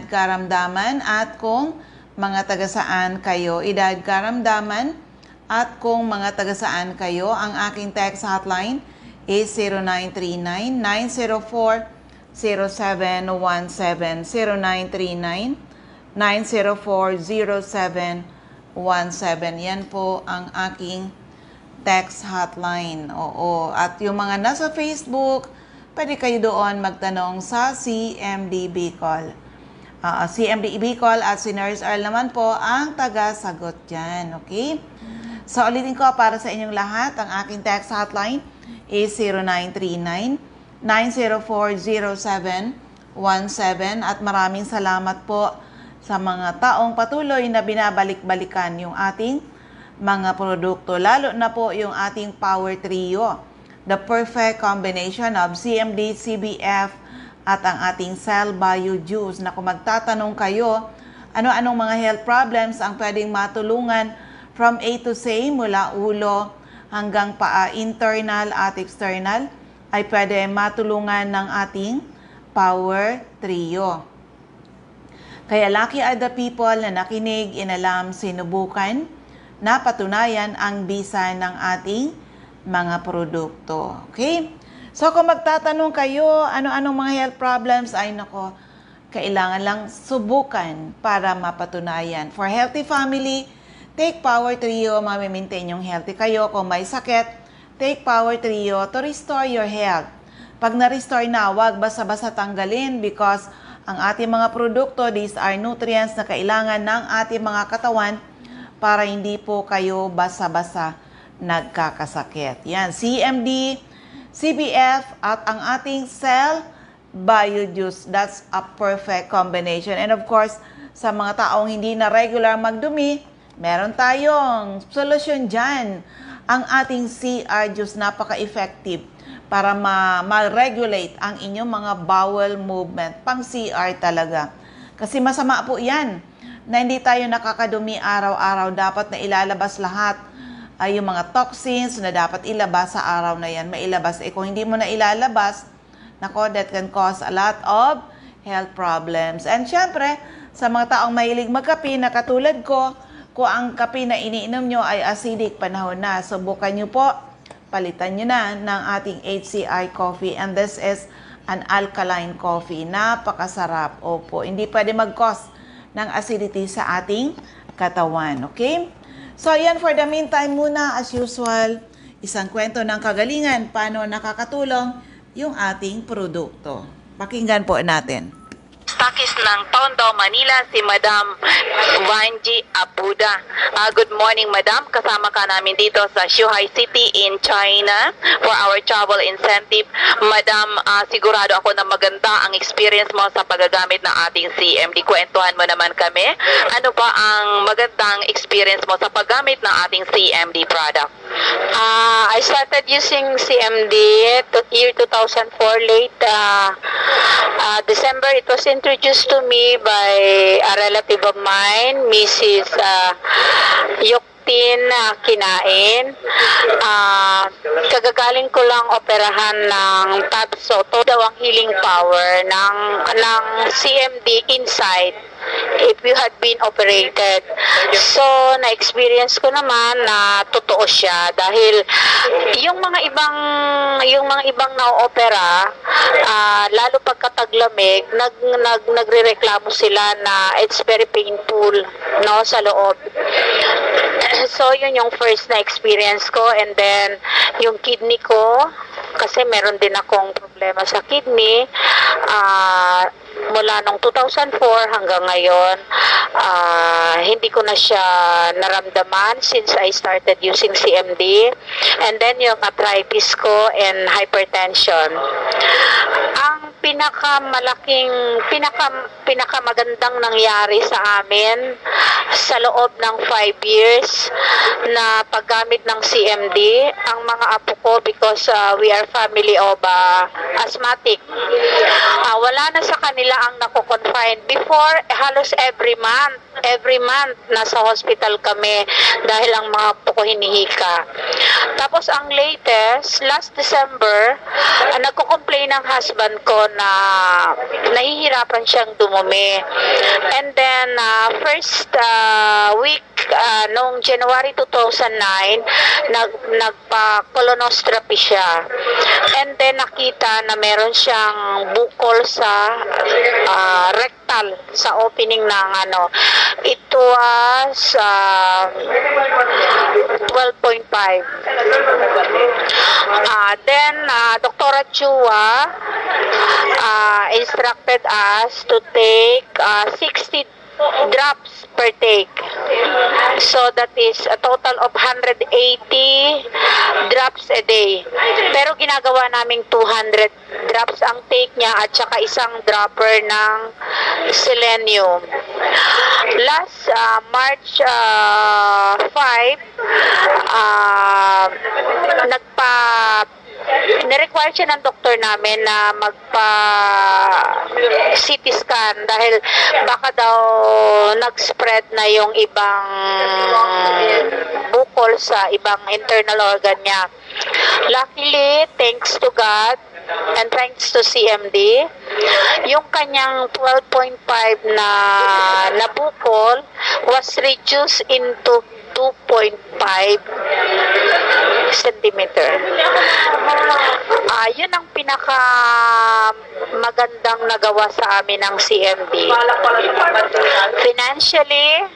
karamdaman at kung mga taga-saan kayo. Edad, karamdaman at kung mga taga-saan kayo. Ang aking text hotline is 0939-904-0717. 0939-904-0717. Yan po ang aking text hotline. Oo. At yung mga nasa Facebook, pwede kayo doon magtanong sa CMD Bicol. CMD Bicol at si Nurse Earl naman po ang taga-sagot dyan. Okay? So, ulitin ko para sa inyong lahat, ang aking text hotline is 0939-904-0717 at maraming salamat po sa mga taong patuloy na binabalik-balikan yung ating mga produkto, lalo na po yung ating Power Trio, the perfect combination of CMD, CBF, at ang ating Cell Bio Juice. Na kung magtatanong kayo, ano-anong mga health problems ang pwedeng matulungan from A to Z, mula ulo hanggang paa, internal at external, ay pwede matulungan ng ating Power Trio. Kaya lucky are the people na nakinig, inalam, sinubukan, napatunayan ang bisa ng ating mga produkto. Okay? So, kung magtatanong kayo, ano-anong mga health problems, ay nako, kailangan lang subukan para mapatunayan. For healthy family, take Power Trio, mamimaintain yung healthy kayo. Kung may sakit, take Power Trio to restore your health. Pag na-restore na, huwag basta-basta tanggalin because ang ating mga produkto, these are nutrients na kailangan ng ating mga katawan para hindi po kayo basta-basta nagkakasakit. Yan, CMD, CBF, at ang ating Cell Bio Juice. That's a perfect combination. And of course, sa mga taong hindi na regular magdumi, meron tayong solusyon dyan. Ang ating CR Juice, napaka-effective para ma-regulate ang inyong mga bowel movement. Pang CR talaga. Kasi masama po yan na hindi tayo nakakadumi araw-araw. Dapat na ilalabas lahat ay yung mga toxins na dapat ilabas sa araw na yan, mailabas. Kung hindi mo na ilalabas, nako, that can cause a lot of health problems. And syempre, sa mga taong mahilig magkape na katulad ko, kung ang kape na iniinom nyo ay acidic, panahon na, subukan nyo po, palitan nyo na ng ating HCI coffee. And this is an alkaline coffee. Napakasarap. Opo, hindi pwede mag-cause ng acidity sa ating katawan. Okay? So, yan, for the meantime muna, as usual, isang kwento ng kagalingan, paano nakakatulong yung ating produkto. Pakinggan po natin. Pakis ng Tondo, Manila, si Madam Wanji Abuda. Good morning, Madam. Kasama ka namin dito sa Shuhai City in China for our travel incentive. Madam, sigurado ako na maganda ang experience mo sa paggagamit ng ating CMD. Kwentuhan mo naman kami. Ano ba ang magandang experience mo sa paggamit ng ating CMD product? I started using CMD year 2004 late December. It was introduced to me by a relative of mine, Mrs. Yuktin Kinain. Kagagaling ko lang operahan ng Tabsoto daw ang healing power ng CMD Insight if you had been operated. So, na-experience ko naman na totoo siya dahil yung mga ibang na-opera, lalo pagkataglamig, nagrereklamo sila na it's very painful, no, sa loob. So, yun yung first na experience ko. And then, yung kidney ko, kasi meron din akong problema sa kidney, mula nung 2004 hanggang ngayon, hindi ko na siya naramdaman since I started using CMD. And then yung arthritis ko and hypertension. Ang pinakamagandang nangyari sa amin sa loob ng 5 years na paggamit ng CMD, ang mga apo ko, because we are family of asthmatic, wala na sa kanila ang nako-confine. Before, halos every month nasa hospital kami dahil ang mga apo ko hinihika. Tapos ang latest, last December, nagko-complain ang husband ko na nahihirapan siyang dumumi. And then, first week noong January 2009, nagpa-colonoscopy siya. And then, nakita na meron siyang bukol sa rectal, sa opening ng ano. It was 12.5. Then, Dr. Chua instructed us to take 60 drops per take. So that is a total of 180 drops a day. Pero ginagawa naming 200 drops ang take niya at saka isang dropper ng selenium. Last March 5, nirequire siya ng doktor namin na magpa-CT scan dahil baka daw nag-spread na yung ibang bukol sa ibang internal organ niya. Luckily, thanks to God and thanks to CMD, yung kanyang 12.5 na bukol was reduced into 2.5 centimeter. Yun ang pinaka magandang nagawa sa amin ng CMD. Financially,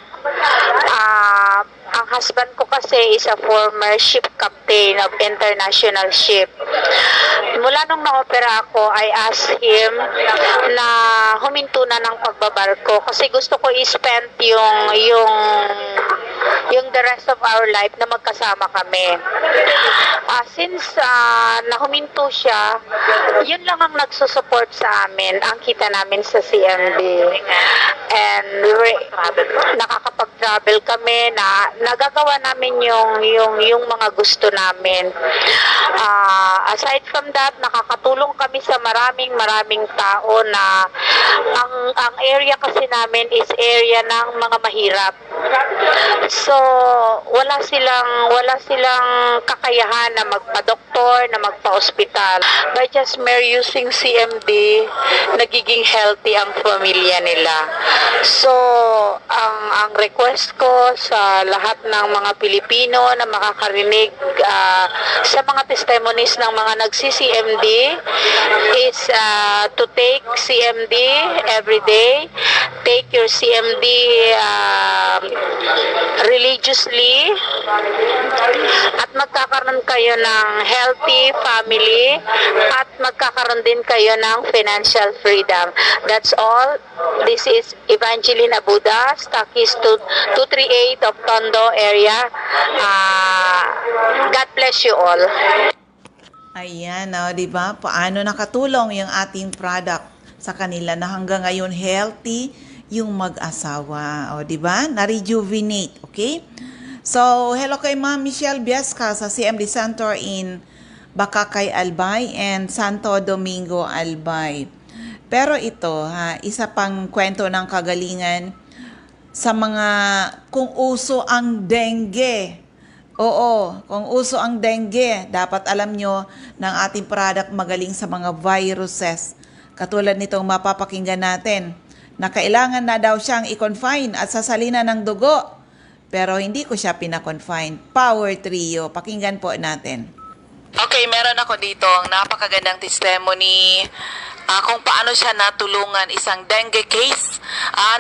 ang husband ko kasi is a former ship captain of international ship. Mula nung na-opera ako, I asked him na huminto na ng pagbabarko kasi gusto ko i-spend yung the rest of our life na magkasama kami. Since nahuminto siya, yun lang ang nagsusupport sa amin, ang kita namin sa CMD. And nakakapag-travel kami, na nagagawa namin yung mga gusto namin. Aside from that, nakakatulong kami sa maraming tao na ang area kasi namin is area ng mga mahirap. So, wala silang kakayahan na magpa-doktor, na magpa-ospital. By just mere using CMD, nagiging healthy ang pamilya nila. So, ang request ko sa lahat ng mga Pilipino na makakarinig sa mga testimonies ng mga nagsi-CMD is to take CMD every day. Take your CMD religiously at magkakaroon kayo ng healthy family at magkakaroon din kayo ng financial freedom. That's all. This is Evangeline Abuda, Stockist 238 of Tondo area. God bless you all. Ayan, di ba? Paano nakatulong yung ating product sa kanila na hanggang ngayon healthy yung mag-asawa. O, di ba? Na-rejuvenate, okay? So, hello kay Ma'am Michelle Biasca sa CMD Center in Bacacay, Albay and Santo Domingo, Albay. Pero ito, isa pang kwento ng kagalingan sa mga kung uso ang dengue. Oo, kung uso ang dengue, dapat alam nyo ng ating product magaling sa mga viruses. Katulad nitong mapapakinggan natin na kailangan na daw siyang i-confine at sasalina ng dugo. Pero hindi ko siya pina-confine. Power Trio. Pakinggan po natin. Okay, meron ako dito ang napakagandang testimony kung paano siya natulungan isang dengue case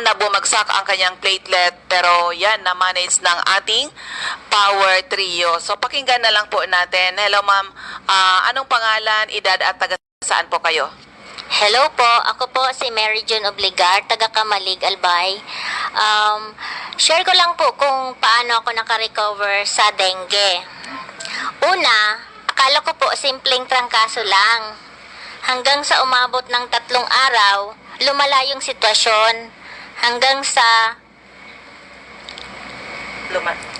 na bumagsak ang kanyang platelet. Pero yan, na-manage ng ating Power Trio. So, pakinggan na lang po natin. Hello, ma'am. Anong pangalan, edad at taga saan po kayo? Hello po, ako po si Mary June Obligar, taga Kamalig, Albay. Share ko lang po kung paano ako nakarecover sa dengue. Una, akala ko po simpleng trangkaso lang. Hanggang sa umabot ng 3 araw, lumala yung sitwasyon. Hanggang sa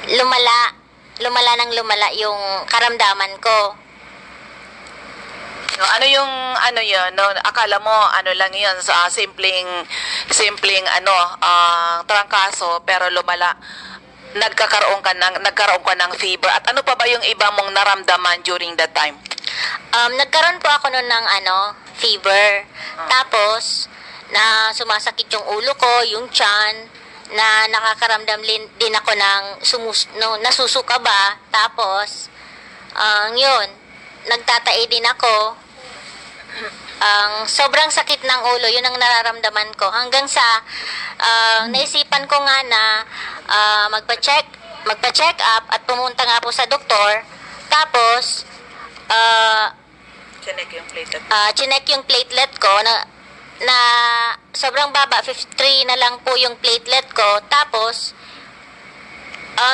lumala yung karamdaman ko. No, ano yun, no, akala mo ano lang yun sa simpleng trangkaso pero lumala, nagkaroon ka ng fever. At ano pa ba yung iba mong naramdaman during that time? Nagkaroon po ako noon ng fever. Tapos, na sumasakit yung ulo ko, yung tiyan, na nakakaramdam din ako ng nasusuka ba. Tapos, yun, nagtatae din ako. Sobrang sakit ng ulo, yun ang nararamdaman ko. Hanggang sa naisipan ko nga na magpa-check up at pumunta nga po sa doktor. Tapos, chinek yung platelet ko na sobrang baba, 53 na lang po yung platelet ko. Tapos,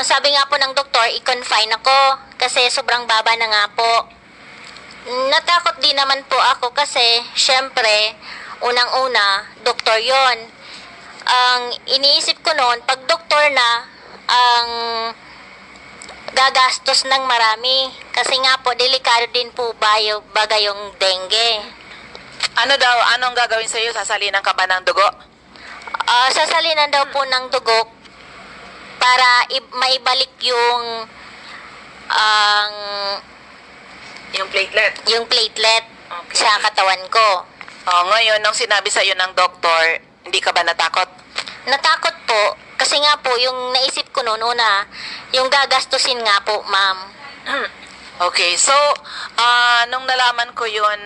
sabi nga po ng doktor, i-confine ako kasi sobrang baba na nga po. Natakot din naman po ako kasi, syempre, unang-una, doktor yon. Ang iniisip ko noon, pag doktor na, ang gagastos ng marami. Kasi nga po, delikado din po baga yung dengue. Anong gagawin sa'yo? Sasalinan ka ba ng dugo? Sasalinan daw po ng dugo para maibalik yung Yung platelet? yung platelet Okay. sa katawan ko. Ngayon, nung sinabi sa'yo ng doktor, hindi ka ba natakot? Natakot po kasi nga po yung naisip ko noon una, yung gagastusin nga po, ma'am. Okay, so, nung nalaman ko yun,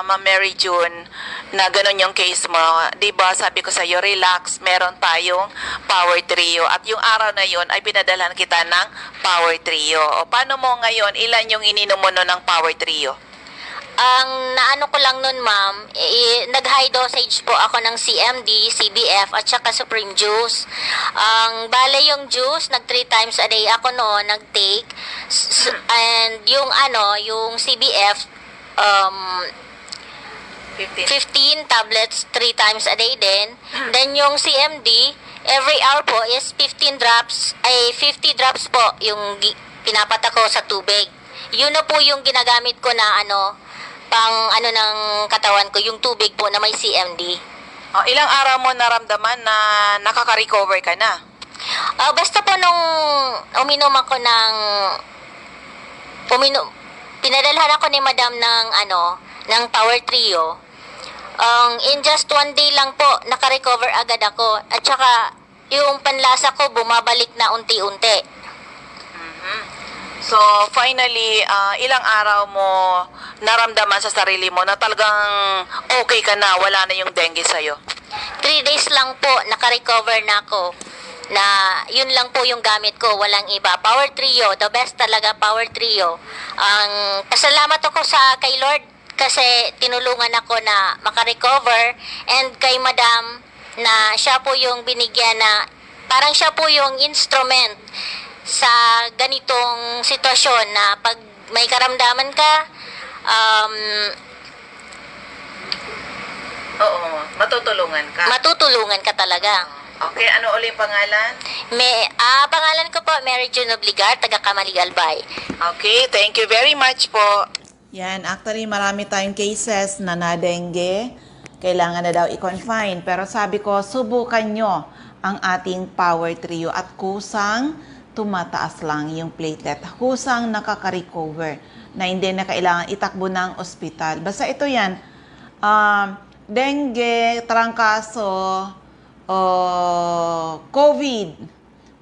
Ma'am Mary June, na ganun yung case mo, di ba sabi ko sa'yo, relax, meron tayong Power Trio. At yung araw na yun ay pinadalhan kita ng Power Trio. O paano mo ngayon, ilan yung ininom mo nun ng Power Trio? Ang naano ko lang nun, ma'am, nag-high dosage po ako ng CMD, CBF, at saka Supreme Juice. Bale yung juice, nag 3 times a day ako noon, nag-take. And yung CBF, 15 tablets 3 times a day din. Then yung CMD, every hour po is 50 drops po yung pinapatak ko sa tubig. Yun na po yung ginagamit ko na pang ng katawan ko, yung tubig po na may CMD. Ilang araw mo naramdaman na nakaka-recover ka na? Basta po nung uminom ako pinadalhan ako ni Madam ng Power Trio. In just 1 day lang po, naka-recover agad ako. At saka, yung panlasa ko bumabalik na unti-unti. So, finally, ilang araw mo naramdaman sa sarili mo na talagang okay ka na, wala na yung dengue sa'yo? 3 days lang po, naka-recover na ako. Na yun lang po yung gamit ko, walang iba. Power Trio, the best talaga, Power Trio. Pasalamat ako kay Lord kasi tinulungan ako na maka-recover, and kay Madam na siya po yung binigyan na parang siya po yung instrument sa ganitong sitwasyon na pag may karamdaman ka, matutulungan ka talaga. Okay, ano ulit pangalan? Pangalan ko po, Mary June Obligar, taga Kamalig Albay. Okay, thank you very much po. Yan, actually marami tayong cases na na-dengue. Kailangan na daw i-confine. Pero sabi ko, subukan nyo ang ating Power Trio at kusang tumataas lang yung platelet. Kusang nakaka-recover na hindi na kailangan itakbo ng ospital. Basta ito yan, dengue, trangkaso, COVID,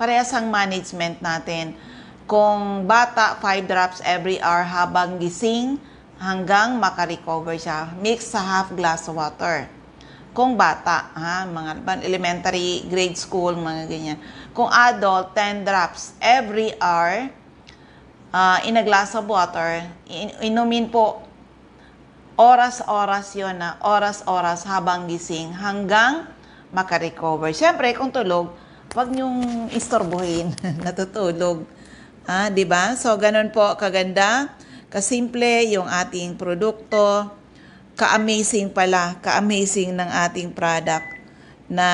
parehas ang management natin. Kung bata, 5 drops every hour habang gising hanggang makarecover siya. Mix sa half glass water. Kung bata, mga elementary, grade school, mga ganyan. Kung adult, 10 drops every hour in a glass of water. Inumin po, oras-oras yun na, oras-oras habang gising hanggang makarecover. Siyempre, kung tulog, huwag niyong istorbohin, natutulog. Diba? So, ganun po, kaganda, kasimple yung ating produkto, ka-amazing pala, ka-amazing ng ating product na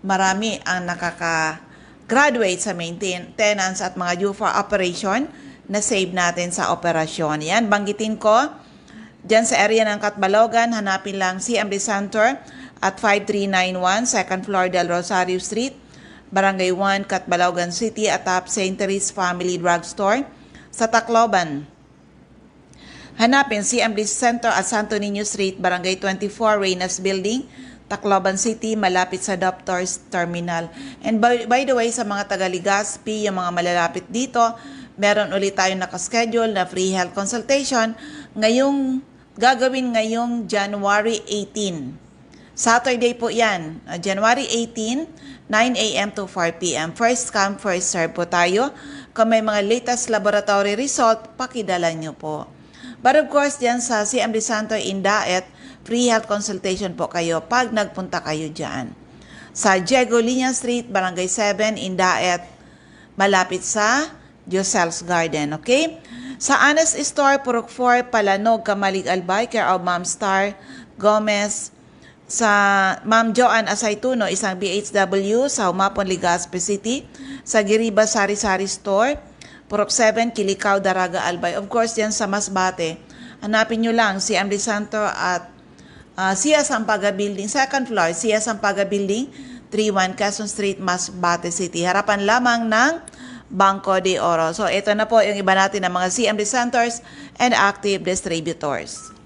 marami ang nakaka-graduate sa maintenance at mga due for operation na save natin sa operasyon. Yan, banggitin ko, dyan sa area ng Catbalogan, hanapin lang CMD Center at 5391 2nd floor Del Rosario Street, Barangay 1, Catbalogan City, at St. Therese Family Drugstore sa Tacloban. Hanapin CMD Center at Santo Niño Street, Barangay 24, Reynas Building, Tacloban City, malapit sa Doctors Terminal. And by the way, sa mga taga Legazpi, yung mga malalapit dito, meron ulit tayong nakaschedule na free health consultation gagawin ngayong January 18. Saturday po yan, January 18, 9 a.m. to 4 p.m. First come, first serve po tayo. Kung may mga latest laboratory result, pakidala nyo po. But of course, dyan sa CMD Center in Daet, free health consultation po kayo pag nagpunta kayo dyan. Sa Diego Liña Street, Barangay 7 in Daet, malapit sa Josel's Garden, okay? Sa Anes Store, Purok 4, Palanog, Kamalig Albay, care of Ma'am Star Gomez. Sa Ma'am Joanne Asaytuno, isang BHW sa Humapon, Legazpi City. Sa Giriba Sari-Sari Store, Purok 7, Kilikaw, Daraga, Albay. Of course, yan sa Masbate. Hanapin nyo lang si CMD Center at Sia Sampaga Building, second floor, Sia Sampaga Building, 31 Quezon Street, Masbate City. Harapan lamang ng Banco de Oro. So, ito na po yung iba natin ng mga CMD Centers and active distributors.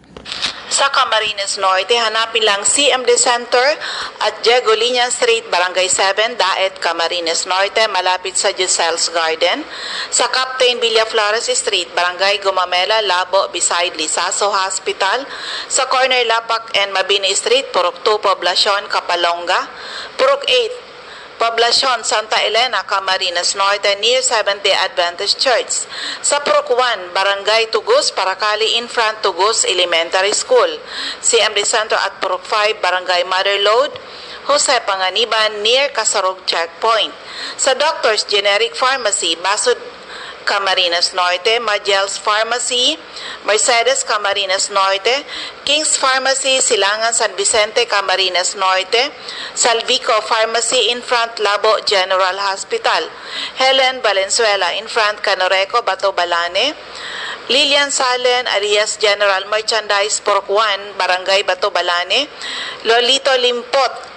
Sa Camarines Norte, hanapin lang CMD Center at Diego Liña Street, Barangay 7, Daet, Camarines Norte, malapit sa Josel's Garden. Sa Captain Villaflores Street, Barangay Gumamela, Labo, beside Lisaso Hospital. Sa corner Lapak and Mabini Street, Purok 2, Poblacion, Kapalonga. Purok 8, Poblacion, Santa Elena, Camarines Norte, near Seventh-day Adventist Church. Sa Purok 1, Barangay Tugos, Paracali, in front Tugos Elementary School. CMD Center at Purok 5, Barangay Motherlode, Jose Panganiban, near Kasarog Checkpoint. Sa Doctors Generic Pharmacy, Basud, Camarines Norte, Magel's Pharmacy, Mercedes, Camarines Norte, King's Pharmacy, Silangan, San Vicente, Camarines Norte, Salvico Pharmacy in front Labo General Hospital, Helen Valenzuela in front Canoreco, Bato Balane, Lilian Salen, Arias General Merchandise, Purok 1, Barangay Bato Balane, Lolito Limpot,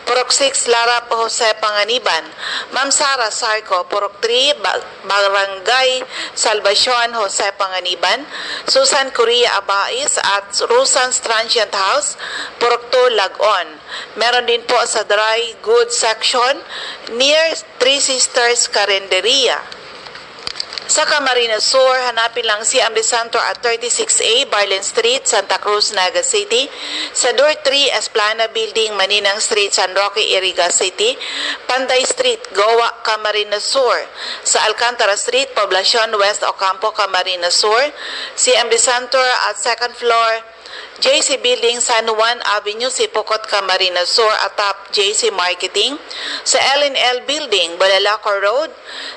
Purok 6, Larap, Jose Panganiban. Ma'am Sara Sarco, Purok 3, Barangay Salvacion, Jose Panganiban. Susan Correa Abais at Rusan's Transient House, Purok 2, Lagon. Meron din po sa Dry Goods Section near Three Sisters Carinderia. Sa Camarines Sur, hanapin lang si CMD Center at 36A, Barlin Street, Santa Cruz, Naga City. Sa Door 3, Esplana Building, Maninang Street, San Roque, Iriga City. Panday Street, Goa, Camarines Sur. Sa Alcantara Street, Poblacion, West Ocampo, Camarines Sur. CMD Center at second floor, JC Building, San Juan Avenue, Sipocot, Camarines Sur, atop JC Marketing. Sa L&L Building, Balalaco Road,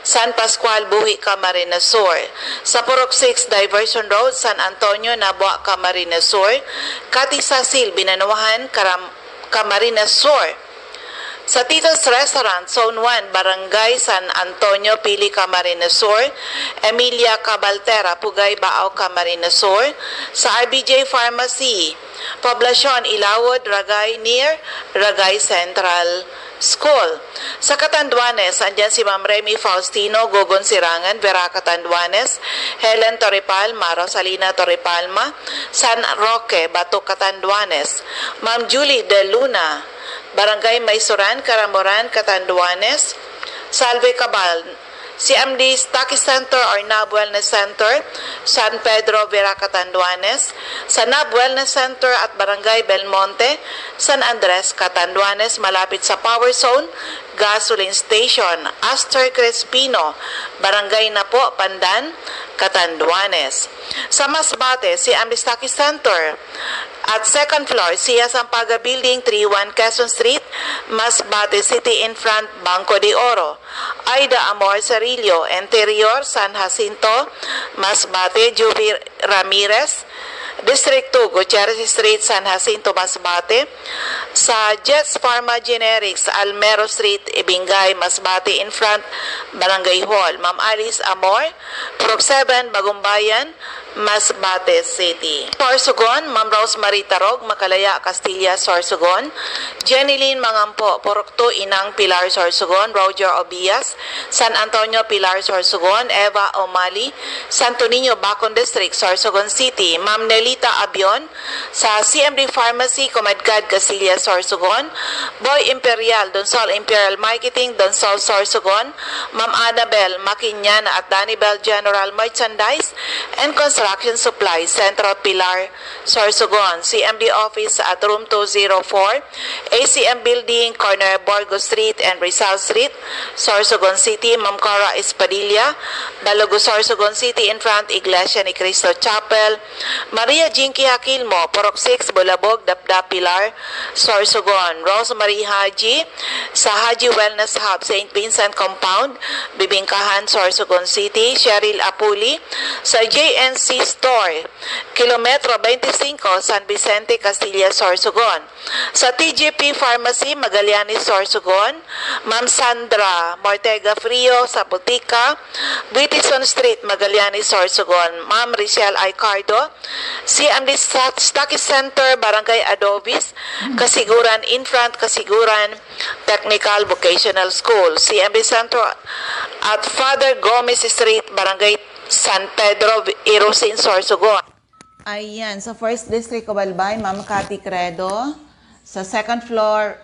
San Pascual, Buhi, Camarines Sur. Sa Purok 6, Diversion Road, San Antonio, Nabua, Camarines Sur. Katisasil, Binanuhan, Camarines Sur. Sa Tito's Restaurant, Zone 1, Barangay San Antonio, Pili, Camarines Sur. Emilia Cabaltera, Pugay, Baao, Camarines Sur. Sa RBJ Pharmacy, Poblacion, Ilawod, Ragay, near Ragay Central School. Sa Catanduanes, andyan si Ma'am Remy Faustino, Gogon Sirangan, Vera Catanduanes, Helen Torrepalma, Rosalina Torrepalma, San Roque, Bato Catanduanes, Ma'am Julie De Luna, Barangay Maysuran, Caramoran, Catanduanes. Salve Cabal, CMD Stocky Center or NAB Wellness Center, San Pedro, Vera, Catanduanes. Sa NAB Wellness Center at Barangay Belmonte, San Andres, Catanduanes, malapit sa Power Zone, Gasoline Station, Astor Crespino, Barangay Napo, Pandan, Catanduanes. Sa Masbate, CMD Stocky Center at second floor, Sia Sampaga Building, 31 Quezon Street, Masbate City, in front Banco de Oro. Aida Amor Cerillo, Interior, San Jacinto, Masbate. Juby Ramirez, District 2, Gutierrez Street, San Jacinto, Masbate. Sa Jets Pharma Generics, Almero Street, Ibingay, Masbate, in front, Barangay Hall. Ma'am Alice Amor, Purok 7, Bagumbayan, Masbate City. Sorsogon, Ma'am Rosemary Tarog, Makalaya, Castilla, Sorsogon. Jenny Lynn Mangampo, Purok 2, Inang Pilar, Sorsogon. Roger Obias, San Antonio, Pilar, Sorsogon. Eva Omali, Santo Niño, Bacon District, Sorsogon City. Ma'am Nelita Abion, sa CMD Pharmacy, Comadgad, Castilla, Sorsogon. Boy Imperial, Donsol Imperial Marketing, Donsol, Sorsogon. Ma'am Annabel Makinyan at Danibel General Merchandise and Construction Supply, Central Pilar, Sorsogon. CMD Office at Room 204, ACM Building, corner Borgo Street and Rizal Street, Sorsogon City. Ma'am Cora Espadilla, Balogo, Sorsogon City, in front, Iglesia ni Cristo Chapel. Maria Jinky Hakilmo, Porok 6, Bulabog, Dapdap, Pilar, Sorsogon. Rosemary Haji, sa Haji Wellness Hub, St. Vincent Compound, Bibingkahan, Sorsogon City. Cheryl Apuli, sa JNC Store, Kilometro 25, San Vicente, Castilla, Sorsogon. Sa TGP Pharmacy, Magallanes, Sorsogon. Ma'am Sandra Mortega Frio, sa Butika, Whitison Street, Magallanes, Sorsogon. Ma'am Richelle Aicardo, CMD Stockist Center, Barangay Adobis, Kasiguran, in front, Kasiguran Technical Vocational School. CMD Center at Father Gomez Street, Barangay San Pedro, Irusin, Sorsogon. Ayan, sa First District Cobalbay, Ma'am Cathy Credo. Sa second floor,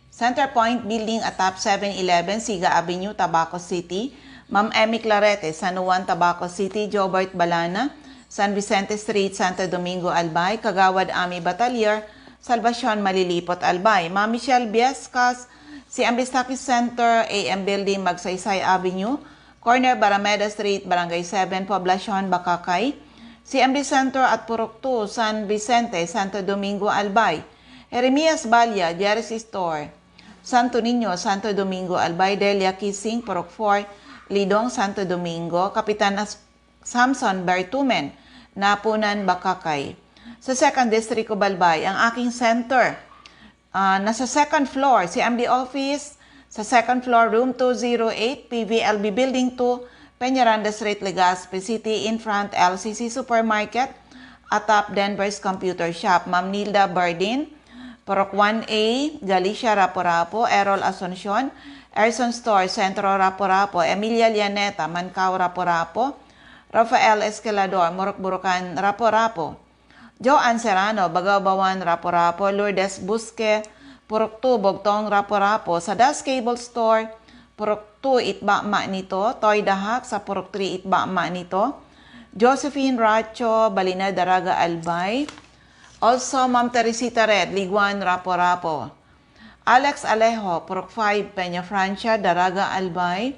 Center Point Building at Top 711, Siga Avenue, Tabaco City. Ma'am Emmy Clarete, San Juan, Tabaco City. Jobert Balana, San Vicente Street, Santo Domingo, Albay. Kagawad Ami Batalier, Salvacion, Malilipot, Albay. Ma'am Michelle Biescas, CMB Stockist Center, AM Building, Magsaysay Avenue. Corner Barameda Street, Barangay 7, Poblacion, Bakakay. CMB Center at Purok 2, San Vicente, Santo Domingo, Albay. Jeremias Balya, Jersey Store, Santo Niño, Santo Domingo, Albay. Delia Kissing, Purok 4, Lidong, Santo Domingo. Kapitan Samson Bertumen, Napunan, Bakakay. Sa second district ko Balbay, ang aking center, nasa second floor, CMD office, sa second floor, room 208, PVLB Building 2, Peñaranda Street, Legazpi City, in front, LCC Supermarket, atap Denver's Computer Shop. Ma'am Nilda Bardin, Purok 1A, Galicia, Rapo-Rapo. Errol Asuncion, Erson Store, Centro, Rapo-Rapo. Emilia Lianeta, Mancao, Rapo-Rapo. Rafael Escalador, Murok-Burukan, Rapo-Rapo. Joanne Serrano, Bagaw-Bawan, Rapo-Rapo. Lourdes Busque, Purok 2, Bogtong, Rapo-Rapo. Sa Das Cable Store, Purok 2, Itbama nito. Toy Dahak, sa Purok 3, Itbama nito. Josephine Racho, Balina, Daraga, Albay. Also, Ma'am Teresita Red, Liguan, Rapo-Rapo. Alex Alejo, Purok 5, Peña Francia, Daraga, Albay.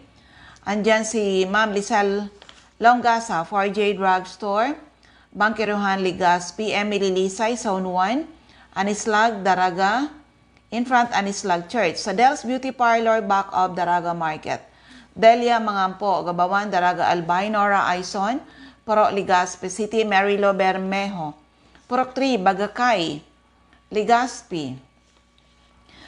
Andyan si Ma'am Lizelle Longasa, 4J Drug Store. Bangkiruhan, Legazpi. Emily Lisay, Zone 1. Anislag, Daraga. In front, Anislag Church. Sa Del's Beauty Parlor, back of Daraga Market. Delia Mangampo, Gabawan, Daraga, Albay. Nora Aison, Purok Legazpi City. Marilo Bermejo, Purok 3, Bagakay, Legazpi.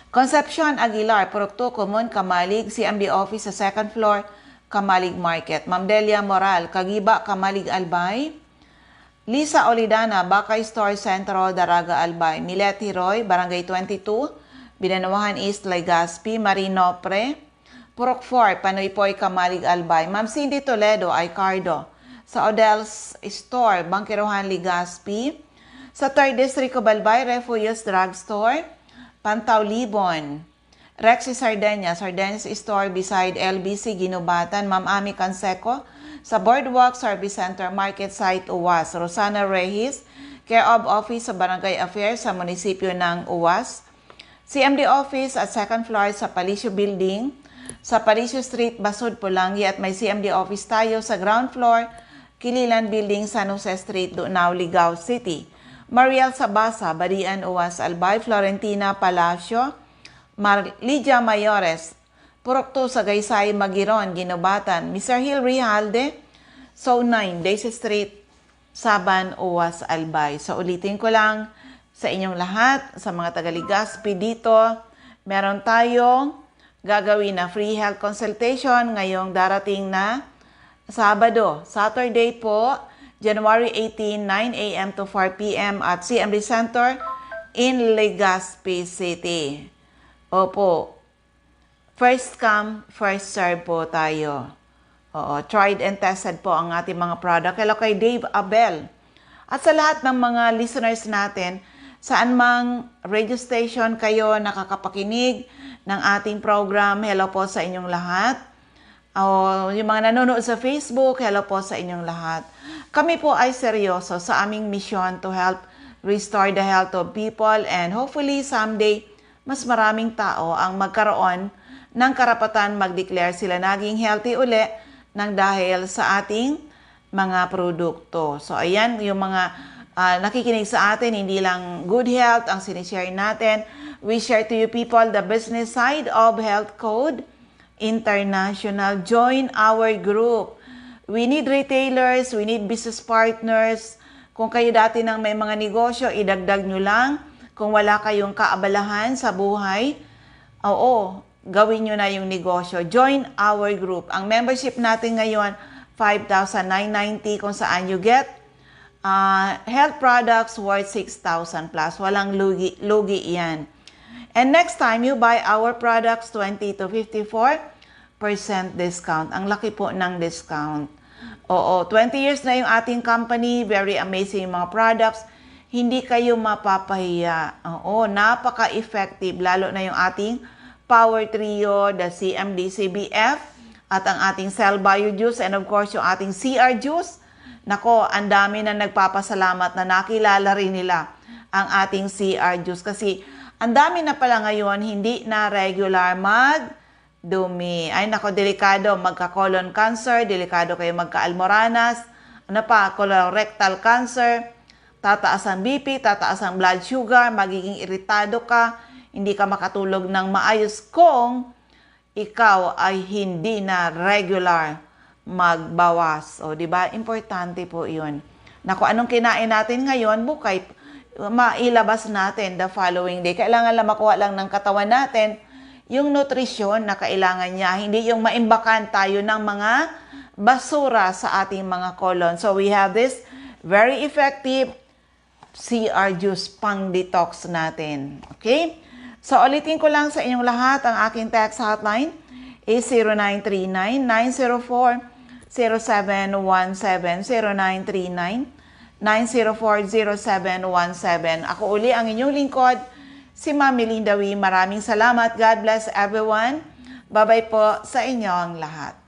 Concepcion Aguilar, Purok 2, Common, Kamalig. CMD Office sa second floor, Kamalig Market. Ma'am Delia Moral, Kagiba, Kamalig, Albay. Lisa Olidana, Bakay Store Central, Daraga, Albay. Milet Hiroy, Barangay 22, Binanuahan East, Legazpi. Marino Pre, Purok 4, Panoypoy, Kamalig, Albay. Ma'am Cindy Toledo, Aicardo, sa Odell's Store, Bangkiruhan, Legazpi. Sa 3rd District Cobalbay, Refugios Drug Store, Pantaw, Libon. Rexy Sardenia, Sardenas Store beside LBC, Ginubatan. Ma'am Ami Canseco, sa Boardwalk Service Center, Market Site, Uwas. Rosana Rehis, Care of Office sa Barangay Affairs sa munisipyo ng Uwas. CMD Office at second floor sa Palicio Building, sa Palicio Street, Basud, Pulangi. At may CMD Office tayo sa ground floor, Kililan Building, San Jose Street, Dunao, Ligao City. Mariel Sabasa, Badian, Uwas, Albay. Florentina Palacio, Lydia Mayores, Purok 2, Sagaysay, Magiron, Ginubatan. Mr. Hill Rijalde, Zone 9, Daisy Street, Saban Uwas Albay. So ulitin ko lang sa inyong lahat, sa mga taga-Legazpi dito, meron tayong gagawin na free health consultation ngayong darating na Sabado. Saturday po, January 18, 9 a.m. to 4 p.m. at CMD Center in Legazpi City. Opo, first come, first serve po tayo. Oo, tried and tested po ang ating mga product. Hello kay Dave Abel. At sa lahat ng mga listeners natin, saan mang radio station kayo nakakapakinig ng ating program, hello po sa inyong lahat. O yung mga nanonood sa Facebook, hello po sa inyong lahat. Kami po ay seryoso sa aming mission to help restore the health of people and hopefully someday, mas maraming tao ang magkaroon ng karapatan mag-declare sila naging healthy uli nang dahil sa ating mga produkto. So ayan, yung mga nakikinig sa atin, hindi lang good health ang sinishare natin. We share to you people the business side of Health Code International. Join our group. We need retailers, we need business partners. Kung kayo dati nang may mga negosyo, idagdag nyo lang. Kung wala kayong kaabalahan sa buhay, gawin nyo na yung negosyo. Join our group. Ang membership natin ngayon, 5,990 kung saan you get health products worth 6,000 plus. Walang lugi yan. And next time you buy our products, 20 to 54% discount. Ang laki po ng discount. 20 years na yung ating company. Very amazing mga products. Hindi kayo mapapahiya. Napaka-effective. Lalo na yung ating Power Trio, the CMD CBF, at ang ating Cell Bio Juice, and of course yung ating CR Juice. Nako, ang dami na nagpapasalamat na nakilala rin nila ang ating CR Juice. Kasi ang dami na pala ngayon, hindi na regular magdumi. Ay nako, delikado magka-colon cancer, delikado kayo magka-almoranas, colorectal cancer, tataas ang BP, tataas ang blood sugar, magiging iritado ka, hindi ka makatulog ng maayos kung ikaw ay hindi na regular magbawas. Di ba? Importante po yun. Naku, anong kinain natin ngayon, bukay, mailabas natin the following day. Kailangan lang makuha lang ng katawan natin yung nutrisyon na kailangan niya. Hindi yung maimbakan tayo ng mga basura sa ating mga colon. So we have this very effective CR Juice pang detox natin. Okay? So ulitin ko lang sa inyong lahat, ang aking text hotline is 0939-904-0717, 0939-904-0717. Ako uli ang inyong lingkod, si Mami Linda Wee. Maraming salamat. God bless everyone. Bye-bye po sa inyong lahat.